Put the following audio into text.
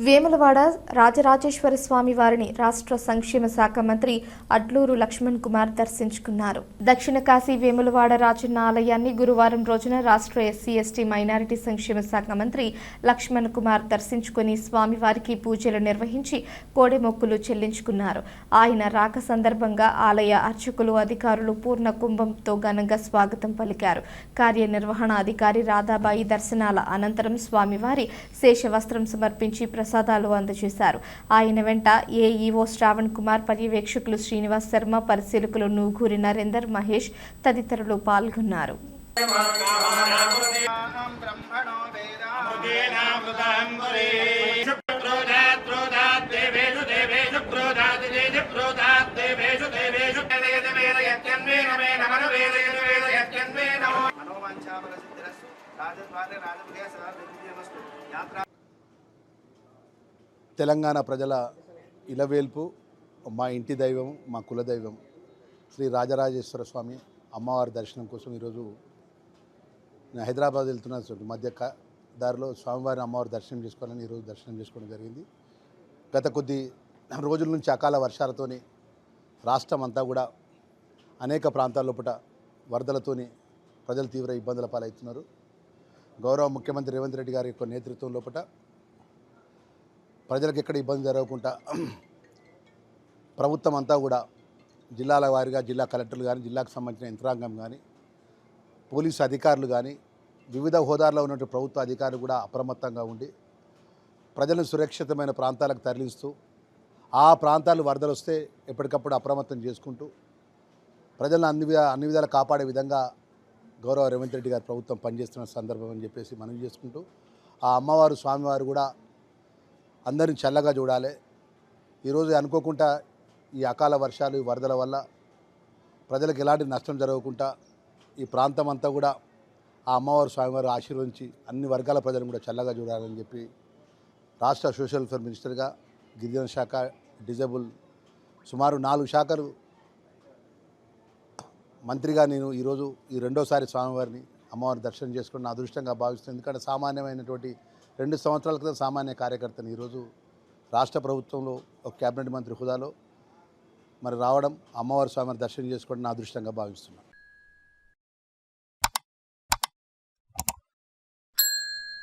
వేములవాడ రాజరాజేశ్వర స్వామి వారిని రాష్ట్ర సంక్షేమ శాఖ మంత్రి అడ్లూరు లక్ష్మణ్ కుమార్ దర్శించుకున్నారు. దక్షిణ కాశీ వేములవాడ రాజన్న ఆలయాన్ని గురువారం రోజున రాష్ట్ర ఎస్సీ ఎస్టీ మైనారిటీ సంక్షేమ శాఖ మంత్రి లక్ష్మణ్ కుమార్ దర్శించుకుని స్వామివారికి పూజలు నిర్వహించి కోడెమొక్కులు చెల్లించుకున్నారు. ఆయన రాక సందర్భంగా ఆలయ అర్చకులు అధికారులు పూర్ణ కుంభంతో ఘనంగా స్వాగతం పలికారు. కార్యనిర్వహణ అధికారి రాధాబాయి దర్శనాల అనంతరం స్వామివారి శేషవస్త్రం సమర్పించి ప్రసాదాలు అందజేశారు. ఆయన వెంట ఏఈఓ శ్రావణ్ కుమార్, పర్యవేక్షకులు శ్రీనివాస్ శర్మ, పరిశీలకులు నూగూరి నరేందర్, మహేష్ తదితరులు పాల్గొన్నారు. తెలంగాణ ప్రజల ఇలవేల్పు, మా ఇంటి దైవం, మా కులదైవం శ్రీ రాజరాజేశ్వర స్వామి అమ్మవారి దర్శనం కోసం ఈరోజు నేను హైదరాబాద్ వెళ్తున్న మధ్య దారిలో స్వామివారి అమ్మవారి దర్శనం చేసుకోవాలని ఈరోజు దర్శనం చేసుకోవడం జరిగింది. గత కొద్ది రోజుల నుంచి అకాల వర్షాలతోని రాష్ట్రం అంతా కూడా అనేక ప్రాంతాల లోపల వరదలతోని ప్రజలు తీవ్ర ఇబ్బందుల పాలవుతున్నారు. గౌరవ ముఖ్యమంత్రి రేవంత్ రెడ్డి గారి యొక్క నేతృత్వం లోపల ప్రజలకు ఎక్కడ ఇబ్బంది జరగకుండా ప్రభుత్వం అంతా కూడా జిల్లాల వారీగా జిల్లా కలెక్టర్లు కానీ, జిల్లాకు సంబంధించిన యంత్రాంగం కానీ, పోలీసు అధికారులు కానీ, వివిధ హోదాల్లో ఉన్నటువంటి ప్రభుత్వ అధికారులు కూడా అప్రమత్తంగా ఉండి ప్రజలను సురక్షితమైన ప్రాంతాలకు తరలిస్తూ ఆ ప్రాంతాలు వరదలు వస్తే ఎప్పటికప్పుడు అప్రమత్తం చేసుకుంటూ ప్రజలను అన్ని విధాలు కాపాడే విధంగా గౌరవ రేవంత్ రెడ్డి గారి ప్రభుత్వం పనిచేస్తున్న సందర్భం అని చెప్పేసి మనవి చేసుకుంటూ ఆ అమ్మవారు స్వామివారు కూడా అందరిని చల్లగా చూడాలి. ఈరోజు అనుకోకుండా ఈ అకాల వర్షాలు, ఈ వరదల వల్ల ప్రజలకు ఎలాంటి నష్టం జరగకుండా ఈ ప్రాంతం అంతా కూడా ఆ అమ్మవారు స్వామివారు ఆశీర్వదించి అన్ని వర్గాల ప్రజలను కూడా చల్లగా చూడాలని చెప్పి రాష్ట్ర సోషల్ వెల్ఫేర్ మినిస్టర్గా గిరిజన శాఖ, డిజబుల్ సుమారు 4 శాఖలు మంత్రిగా నేను ఈరోజు ఈ రెండోసారి స్వామివారిని అమ్మవారిని దర్శనం చేసుకుని నా అదృష్టంగా భావిస్తుంది. ఎందుకంటే సామాన్యమైనటువంటి 2 సంవత్సరాల క్రితం సామాన్య కార్యకర్తను ఈరోజు రాష్ట్ర ప్రభుత్వంలో ఒక క్యాబినెట్ మంత్రి హోదాలో మరి రావడం, అమ్మవారి స్వామిని దర్శనం చేసుకోవడం నా అదృష్టంగా భావిస్తున్నాను.